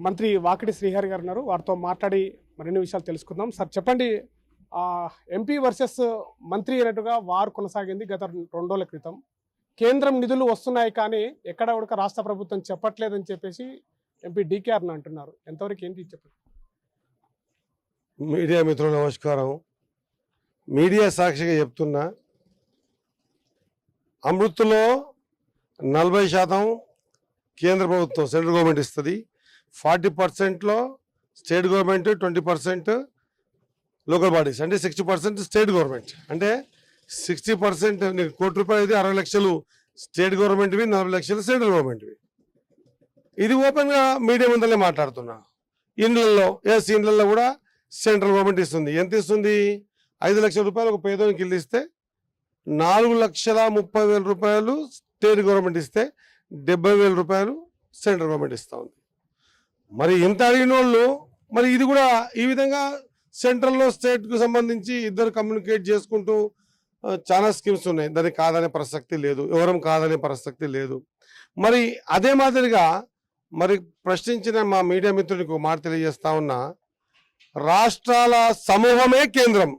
మంత్రి వాకిటి శ్రీహరి గారు ఉన్నారు. వారితో మాట్లాడి మరిన్ని విషయాలు తెలుసుకుందాం. సార్ చెప్పండి, ఎంపీ వర్సెస్ మంత్రి అయినట్టుగా వారు కొనసాగింది గత 2 రోజుల క్రితం. కేంద్రం నిధులు వస్తున్నాయి కానీ ఎక్కడ కూడా రాష్ట్ర ప్రభుత్వం చెప్పట్లేదని చెప్పేసి ఎంపీ డీకేఆర్ని అంటున్నారు. ఎంతవరకు ఏంటి చెప్పండి. మీడియా మిత్రులు నమస్కారం. మీడియా సాక్షిగా చెప్తున్నా, అమృత్లో 40% కేంద్ర ప్రభుత్వం సెంట్రల్ గవర్నమెంట్ ఇస్తుంది, 40%లో స్టేట్ గవర్నమెంట్, 20% లోకల్ బాడీస్, అంటే 60% స్టేట్ గవర్నమెంట్. అంటే 60% నీకు ₹1,00,00,000 ఇది 60 లక్షలు స్టేట్ గవర్నమెంట్వి, 40 లక్షలు సెంట్రల్ గవర్నమెంట్వి. ఇది ఓపెన్గా మీడియా ముందరే మాట్లాడుతున్నా. ఇండ్లలో కూడా సెంట్రల్ గవర్నమెంట్ ఇస్తుంది. ఎంత ఇస్తుంది? ₹5 లక్షల ఒక పేదోనికి ఇల్లు ఇస్తే ₹4,30,000 స్టేట్ గవర్నమెంట్ ఇస్తే ₹70,000 సెంట్రల్ గవర్నమెంట్ ఇస్తూ ఉంది. మరి ఇంత అడిగిన వాళ్ళు మరి ఇది కూడా ఈ విధంగా సెంట్రల్లో స్టేట్కు సంబంధించి ఇద్దరు కమ్యూనికేట్ చేసుకుంటూ చాలా స్కీమ్స్ ఉన్నాయి. దానికి కాదనే ప్రసక్తి లేదు, ఎవరం కాదనే ప్రసక్తి లేదు. మరి అదే మాదిరిగా మరి ప్రశ్నించిన మా మీడియా మిత్రునికి ఒక మాట తెలియజేస్తా ఉన్నా, రాష్ట్రాల సమూహమే కేంద్రం.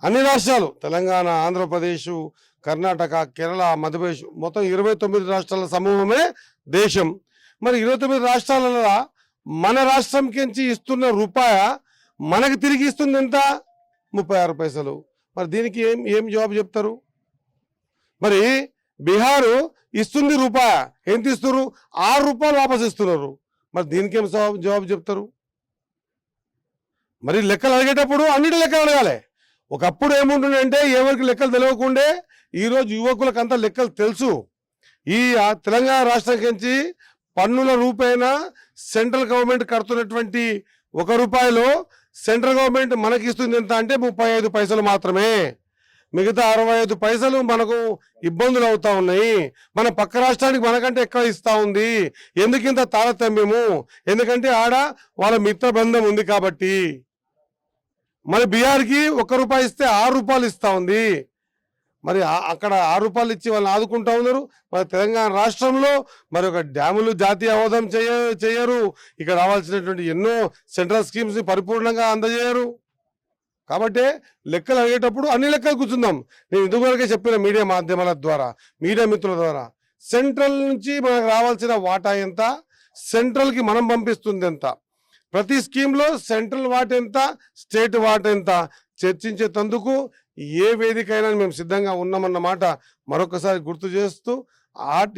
అన్ని రాష్ట్రాలు, తెలంగాణ, ఆంధ్రప్రదేశ్, కర్ణాటక, కేరళ, మధ్యప్రదేశ్, మొత్తం 29 రాష్ట్రాల సమూహమే దేశం. మరి 29 రాష్ట్రాలలో మన రాష్ట్రంకించి ఇస్తున్న రూపాయ మనకు తిరిగి ఇస్తుంది ఎంత? 36 పైసలు. మరి దీనికి ఏం జవాబు చెప్తారు? మరి బీహారు ఇస్తుంది రూపాయ, ఎంత ఇస్తున్నారు? ₹6 వాపస్ ఇస్తున్నారు. మరి దీనికి ఏం జవాబు చెప్తారు? మరి లెక్కలు అడిగేటప్పుడు అన్నిటి లెక్కలు అడగాలి. ఒకప్పుడు ఏముంటుందంటే ఎవరికి లెక్కలు తెలియకుండే, ఈరోజు యువకులకు అంతా లెక్కలు తెలుసు. ఈ తెలంగాణ రాష్ట్రానికి పన్నుల రూపేణ సెంట్రల్ గవర్నమెంట్ కడుతున్నటువంటి ₹1 సెంట్రల్ గవర్నమెంట్ మనకి ఇస్తుంది ఎంత అంటే 35 పైసలు మాత్రమే. మిగతా 65 పైసలు మనకు ఇబ్బందులు అవుతా ఉన్నాయి. మన పక్క రాష్ట్రానికి మనకంటే ఎక్కువ ఇస్తా ఉంది. ఎందుకు ఇంత తారతమ్యము? ఎందుకంటే ఆడ వాళ్ళ మిత్ర బంధం ఉంది కాబట్టి. మన బీహార్కి ₹1 ఇస్తే ₹6 ఇస్తా ఉంది. మరి అక్కడ ₹6 ఇచ్చి వాళ్ళని ఆదుకుంటా ఉన్నారు. మన తెలంగాణ రాష్ట్రంలో మరి ఒక డ్యాములు జాతీయ హోదాం చేయరు. ఇక్కడ రావాల్సినటువంటి ఎన్నో సెంట్రల్ స్కీమ్స్ని పరిపూర్ణంగా అందజేయరు. కాబట్టి లెక్కలు అడిగేటప్పుడు అన్ని లెక్కలు కూర్చుందాం. నేను ఇందువరకే చెప్పిన మీడియా మాధ్యమాల ద్వారా, మీడియా మిత్రుల ద్వారా, సెంట్రల్ నుంచి మనకు రావాల్సిన వాటా ఎంత, సెంట్రల్కి మనం పంపిస్తుంది ఎంత, ప్రతి స్కీమ్లో సెంట్రల్ వాటా ఎంత, స్టేట్ వాటా ఎంత చర్చించేందుకు ఏ వేదికైనా మేము సిద్ధంగా ఉన్నామన్నమాట మరొకసారి గుర్తు చేస్తూ,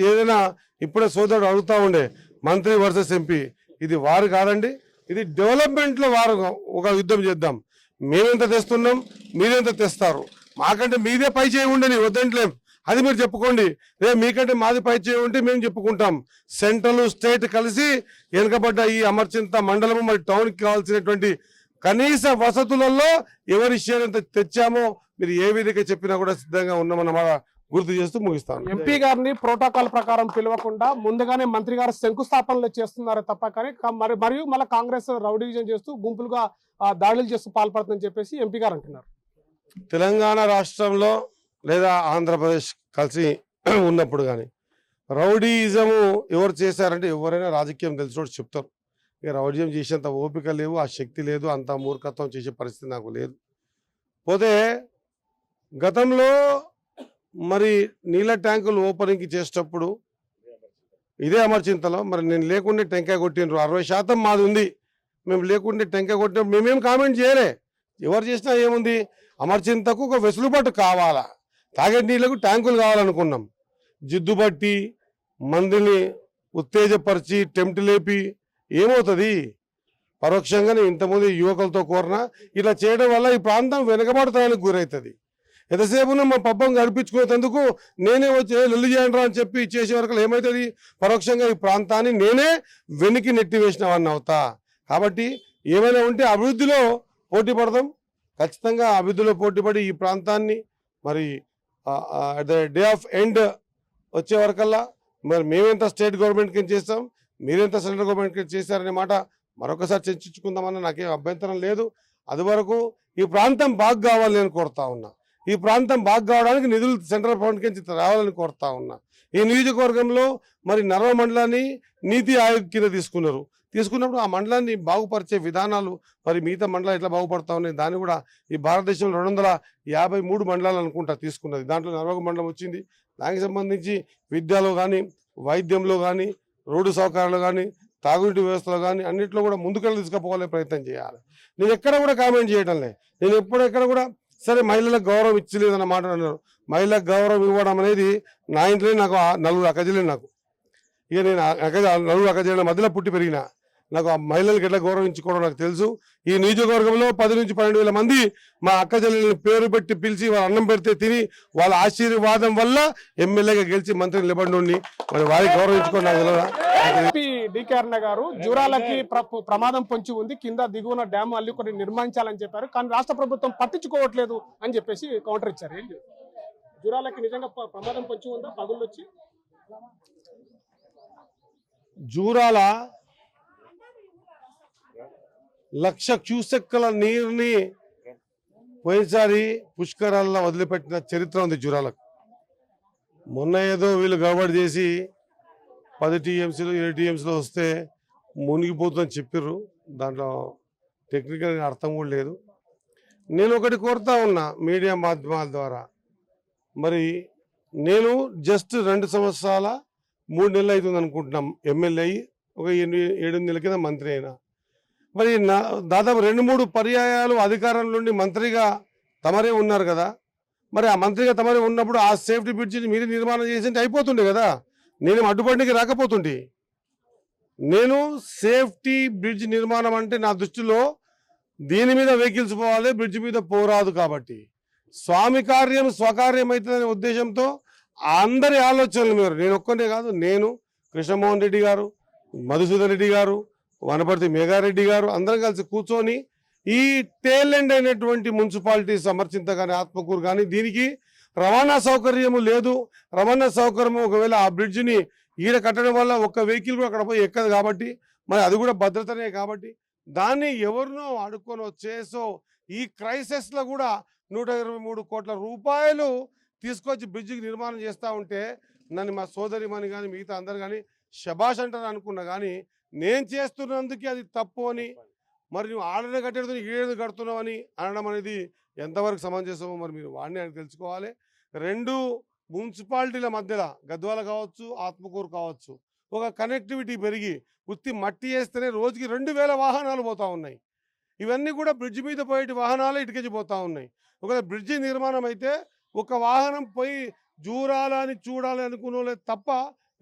ఏదైనా ఇప్పుడే సోదరుడు అడుగుతూ ఉండే మంత్రి వర్సెస్ ఎంపీ, ఇది వారు కాదండి, ఇది డెవలప్మెంట్లో వారు ఒక యుద్ధం చేద్దాం. మేమెంత తెస్తున్నాం, మీరెంత తెస్తారు, మాకంటే మీదే పై చేయి ఉండని వద్దంటలేం, అది మీరు చెప్పుకోండి. మీకంటే మాది పై చేయి ఉంటే మేము చెప్పుకుంటాం. సెంట్రల్ స్టేట్ కలిసి వెనుకబడ్డ ఈ అమర్చింత మండలము మరి టౌన్కి కావాల్సినటువంటి కనీస వసతులలో ఎవరి షేర్ ఎంత తెచ్చామో మీరు ఏ వేదిక చెప్పినా కూడా సిద్ధంగా ఉన్నామన్నమాట గుర్తు చేస్తూ ముగిస్తాను. ఎంపీ గారిని ప్రోటోకాల్ ప్రకారం పిలవకుండా ముందుగానే మంత్రి గారు శంకుస్థాపనలు చేస్తున్నారు తప్ప, కానీ మరియు మళ్ళీ కాంగ్రెస్ రౌడీజం చేస్తూ గుంపులుగా దాడులు చేస్తూ పాల్పడుతుందని చెప్పేసి ఎంపీ గారు అంటున్నారు. తెలంగాణ రాష్ట్రంలో లేదా ఆంధ్రప్రదేశ్ కలిసి ఉన్నప్పుడు కానీ రౌడీయిజము ఎవరు చేశారంటే ఎవరైనా రాజకీయం తెలిసినోడు చెప్తారు. ఇక రౌడీజం చేసేంత ఓపిక లేవు, ఆ శక్తి లేదు, అంత మూర్ఖత్వం చేసే పరిస్థితి నాకు లేదు. పోతే గతంలో మరి నీళ్ళ ట్యాంకులు ఓపెనింగ్కి చేసేటప్పుడు ఇదే అమర్చింతలో మరి నేను లేకుండే టెంకాయ కొట్టినరు. 60% మాది ఉంది, మేము లేకుండే టెంకాయ కొట్టినప్పుడు మేమేం కామెంట్ చేయలే. ఎవరు చేసినా ఏముంది, అమర్చింతకు ఒక వెసులుబాటు కావాలా, తాగే నీళ్లకు ట్యాంకులు కావాలనుకున్నాం. జిద్దుబట్టి మందిని ఉత్తేజపరిచి టెంప్ట్ లేపి ఏమవుతుంది? పరోక్షంగానే ఇంతమంది యువకులతో కోరినా ఇలా చేయడం వల్ల ఈ ప్రాంతం వెనుకబడతానికి గురవుతుంది. ఎంతసేపు మా పబ్బం గడిపించుకునేందుకు నేనే వచ్చి లొల్లి చేయండి అని చెప్పి చేసే వరకు ఏమవుతుంది? పరోక్షంగా ఈ ప్రాంతాన్ని నేనే వెనక్కి నెట్టి వేసినవన్నీ అవుతా. కాబట్టి ఏమైనా ఉంటే అభివృద్ధిలో పోటీ పడదాం, ఖచ్చితంగా అభివృద్ధిలో పోటీపడి ఈ ప్రాంతాన్ని మరి at the day of end వచ్చే వరకల్లా మరి మేమెంత స్టేట్ గవర్నమెంట్కి చేస్తాం, మీరెంత సెంట్రల్ గవర్నమెంట్కి చేశారనే మాట మరొకసారి చర్చించుకుందామని నాకేం అభ్యంతరం లేదు. అది వరకు ఈ ప్రాంతం బాగా కావాలని నేను కోరుతా ఉన్నా. ఈ ప్రాంతం బాగా కావడానికి నిధులు సెంట్రల్ గవర్నమెంట్ నుంచి రావాలని కోరుతా ఉన్నా. ఈ నియోజకవర్గంలో మరి నర్వ మండలాన్ని నీతి ఆయోగ్ కింద తీసుకున్నప్పుడు ఆ మండలాన్ని బాగుపరిచే విధానాలు మరి మిగతా మండలాలు ఎట్లా బాగుపడతా ఉన్నాయి దాన్ని కూడా ఈ భారతదేశంలో 253 మండలాలు అనుకుంటా తీసుకున్నది. దాంట్లో నర్వగ మండలం వచ్చింది. దానికి సంబంధించి విద్యలో కానీ, వైద్యంలో కానీ, రోడ్డు సౌకర్యాలు కానీ, తాగునీటి వ్యవస్థలో కానీ అన్నింటిలో కూడా ముందుకెళ్ళి తీసుకుపోవాలనే ప్రయత్నం చేయాలి. నేను ఎక్కడ కూడా కామెంట్ చేయడం లేదు. నేను ఎక్కడ కూడా సరే మహిళలకు గౌరవం ఇచ్చలేదన్న మాట అన్నారు. మహిళలకు గౌరవం ఇవ్వడం అనేది నా ఇంట్లో నాకు 4 అక్కజల్లు నాకు. ఇక నేను 4 అక్కజల్ల మధ్యలో పుట్టి పెరిగిన నాకు ఆ మహిళలకు ఎట్లా గౌరవించుకోవడం నాకు తెలుసు. ఈ నియోజకవర్గంలో 10 నుంచి 12,000 మంది మా అక్కజల్లని పేరు పెట్టి పిలిచి వాళ్ళ అన్నం పెడితే తిని వాళ్ళ ఆశీర్వాదం వల్ల ఎమ్మెల్యేగా గెలిచి మంత్రి నిలబడి మరి వారికి గౌరవించుకోవడం నాకు తెలియదా. డికే అరుణ గారు జూరాలకి ప్రమాదం పొంచి ఉంది, కింద దిగువన డ్యామ్ అల్లి కొన్ని నిర్మించాలని చెప్పారు, కానీ రాష్ట్ర ప్రభుత్వం పట్టించుకోవట్లేదు అని చెప్పేసి కౌంటర్ ఇచ్చారు. జూరాలకి నిజంగా ప్రమాదం పొంచి ఉందా పగుళ్ళు వచ్చి? జూరాల 1,00,000 క్యూసెక్కుల నీరుని పోయినసారి పుష్కరాల్లో వదిలిపెట్టిన చరిత్ర ఉంది జూరాలకు. మొన్న ఏదో వీళ్ళు గడబడి చేసి 10 టీఎంసీలు 7 టీఎంసీలు వస్తే మునిగిపోతుందని చెప్పారు. దాంట్లో టెక్నికల్ అర్థం కూడా లేదు. నేను ఒకటి కోరుతా ఉన్నా మీడియా మాధ్యమాల ద్వారా, మరి నేను జస్ట్ 2 సంవత్సరాల 3 నెలలు అవుతుంది అనుకుంటున్నాం ఎమ్మెల్యే అయ్యి, ఒక 7 నెలల కింద మంత్రి అయినా. మరి దాదాపు 2-3 పర్యాయాలు అధికారం నుండి మంత్రిగా తమరే ఉన్నారు కదా. మరి ఆ మంత్రిగా తమరే ఉన్నప్పుడు ఆ సేఫ్టీ బ్రిడ్జిని మీరే నిర్మాణం చేసింటే అయిపోతుండే కదా. నేను అడ్డుపడికి రాకపోతుండే. నేను సేఫ్టీ బ్రిడ్జ్ నిర్మాణం అంటే నా దృష్టిలో దీని మీద వెహికల్స్ పోవాలి, బ్రిడ్జ్ మీద పోరాదు. కాబట్టి స్వామి కార్యం స్వకార్యం అవుతుందనే ఉద్దేశంతో అందరి ఆలోచనలు మీరు, నేను ఒక్కనే కాదు, నేను కృష్ణమోహన్ రెడ్డి గారు, మధుసూదన్ రెడ్డి గారు, వనపర్తి మేఘారెడ్డి గారు అందరం కలిసి కూర్చొని ఈ టేలెండ్ అయినటువంటి మున్సిపాలిటీస్ అమర్చింత కానీ ఆత్మకూరు కానీ దీనికి రవాణా సౌకర్యము లేదు. రవాణా సౌకర్యం ఒకవేళ ఆ బ్రిడ్జిని ఈడ కట్టడం వల్ల ఒక్క వెహికల్ కూడా అక్కడ పోయి ఎక్కదు కాబట్టి, మరి అది కూడా భద్రతనే కాబట్టి దాన్ని ఎవరినో అడుక్కొనో చేసో ఈ క్రైసిస్లో కూడా 123 కోట్ల రూపాయలు తీసుకొచ్చి బ్రిడ్జికి నిర్మాణం చేస్తూ ఉంటే నన్ను మా సోదరిమని కానీ మిగతా అందరు కానీ శబాష్ అంటారు అనుకున్నా. కానీ నేను చేస్తున్నందుకే అది తప్పు అని, మరి నువ్వు ఆడనే కట్టేది ఈడేది కడుతున్నావు అని అనడం అనేది ఎంతవరకు సమంజసమో మరి మీరు వాడిని ఆయన తెలుసుకోవాలి. 2 మున్సిపాలిటీల మధ్యలో గద్వాల కావచ్చు, ఆత్మకూరు కావచ్చు, ఒక కనెక్టివిటీ పెరిగి ఉత్తి మట్టి వేస్తేనే రోజుకి 2,000 వాహనాలు పోతూ ఉన్నాయి. ఇవన్నీ కూడా బ్రిడ్జి మీద పోయేటి వాహనాలు ఇటుకెచ్చి పోతూ ఉన్నాయి. ఒకవేళ బ్రిడ్జి నిర్మాణం అయితే ఒక వాహనం పోయి జూరాలని చూడాలి అనుకునే తప్ప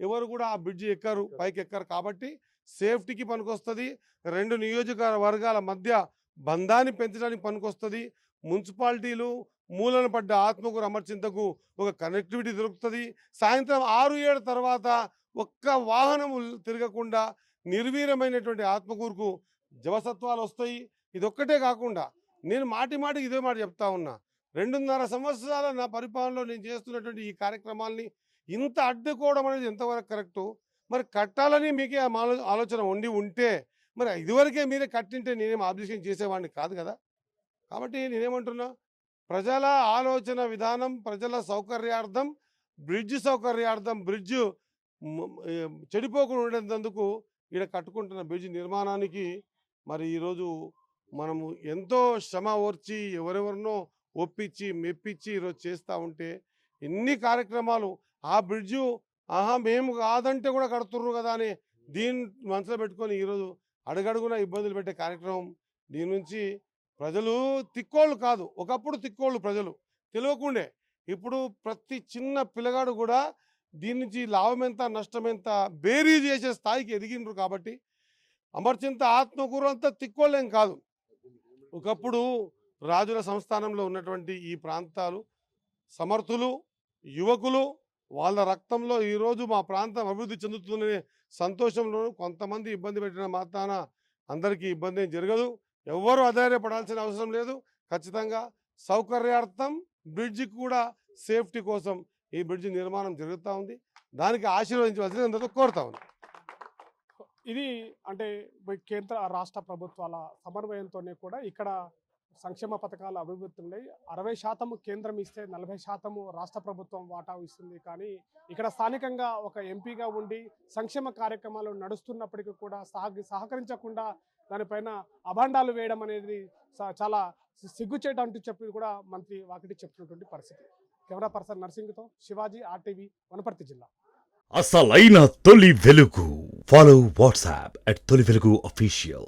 ఎవరు కూడా ఆ బ్రిడ్జి ఎక్కరు, పైకి ఎక్కరు. కాబట్టి సేఫ్టీకి పనికొస్తుంది, 2 నియోజకవర్గాల మధ్య బంధాన్ని పెంచడానికి పనికొస్తుంది. మున్సిపాలిటీలు మూలన పడ్డ ఆత్మకూరు అమర్చింతకు ఒక కనెక్టివిటీ దొరుకుతుంది. సాయంత్రం 6-7 తర్వాత ఒక్క వాహనం తిరగకుండా నిర్వీర్యమైనటువంటి ఆత్మకూరుకు జవసత్వాలు వస్తాయి. ఇదొక్కటే కాకుండా నేను మాటికి ఇదే మాట చెప్తా ఉన్నా. 2.5 సంవత్సరాల నా పరిపాలనలో నేను చేస్తున్నటువంటి ఈ కార్యక్రమాల్ని ఇంత అడ్డుకోవడం అనేది ఎంతవరకు కరెక్టు? మరి కట్టాలని మీకే ఆలోచన ఉంటే మరి ఇదివరకే మీరే కట్టింటే నేనేం ఆబ్జెక్షన్ చేసేవాడిని కాదు కదా. కాబట్టి నేనేమంటున్నా, ప్రజల ఆలోచన విధానం, ప్రజల సౌకర్యార్థం, బ్రిడ్జ్ సౌకర్యార్థం, బ్రిడ్జ్ చెడిపోకుండా ఉండేందుకు ఇక్కడ కట్టుకుంటున్న బ్రిడ్జ్ నిర్మాణానికి మరి ఈరోజు మనము ఎంతో శ్రమ ఓర్చి ఎవరెవరినో ఒప్పించి మెప్పించి ఈరోజు చేస్తూ ఉంటే ఎన్ని కార్యక్రమాలు ఆ బ్రిడ్జు మేము కాదంటే కూడా కడుతుర్రు కదా అని దీన్ని మనసులో పెట్టుకొని ఈరోజు అడుగడుగున ఇబ్బందులు పెట్టే కార్యక్రమం. దీని నుంచి ప్రజలు తిక్కోళ్ళు కాదు, ఒకప్పుడు తిక్కోళ్ళు ప్రజలు తెలియకుండే. ఇప్పుడు ప్రతి చిన్న పిల్లగాడు కూడా దీని నుంచి లాభం ఎంత నష్టం ఎంత బేరీ చేసే స్థాయికి ఎదిగినరు. కాబట్టి అమర్చింత ఆత్మకూరు అంతా తిక్కోళ్ళేం కాదు. ఒకప్పుడు రాజుల సంస్థానంలో ఉన్నటువంటి ఈ ప్రాంతాలు సమర్థులు యువకులు వాళ్ళ రక్తంలో ఈరోజు మా ప్రాంతం అభివృద్ధి చెందుతుందనే సంతోషంలోనూ కొంతమంది ఇబ్బంది పెట్టిన మాత్రాన అందరికీ ఇబ్బంది ఏం జరగదు. ఎవ్వరూ అధైర్యపడాల్సిన అవసరం లేదు. ఖచ్చితంగా సౌకర్యార్థం బ్రిడ్జికి కూడా సేఫ్టీ కోసం ఈ బ్రిడ్జి నిర్మాణం జరుగుతూ ఉంది. దానికి ఆశీర్వదించవలసింది కోరుతా ఉంది. ఇది అంటే కేంద్ర రాష్ట్ర ప్రభుత్వాల సమన్వయంతోనే కూడా ఇక్కడ సంక్షేమ పథకాలు అభివృద్ధి ఉన్నాయి. 60% కేంద్రం ఇస్తే 40% రాష్ట్ర ప్రభుత్వం వాటా ఇస్తుంది. కానీ ఇక్కడ స్థానికంగా ఒక ఎంపీగా ఉండి సంక్షేమ కార్యక్రమాలు నడుస్తున్నప్పటికీ కూడా సహకరించకుండా దానిపైన అభాండాలు వేయడం అనేది చాలా సిగ్గుచేట అంటూ చెప్పి కూడా మంత్రి వాకిటి చెప్తున్నటువంటి పరిస్థితి. కెమెరా పర్సన్ నర్సింగ్తో శివాజీ, RTV, వనపర్తి జిల్లా. అసలైన తొలి వెలుగు. ఫాలో వాట్సాప్ @తొలి వెలుగు అఫీషియల్.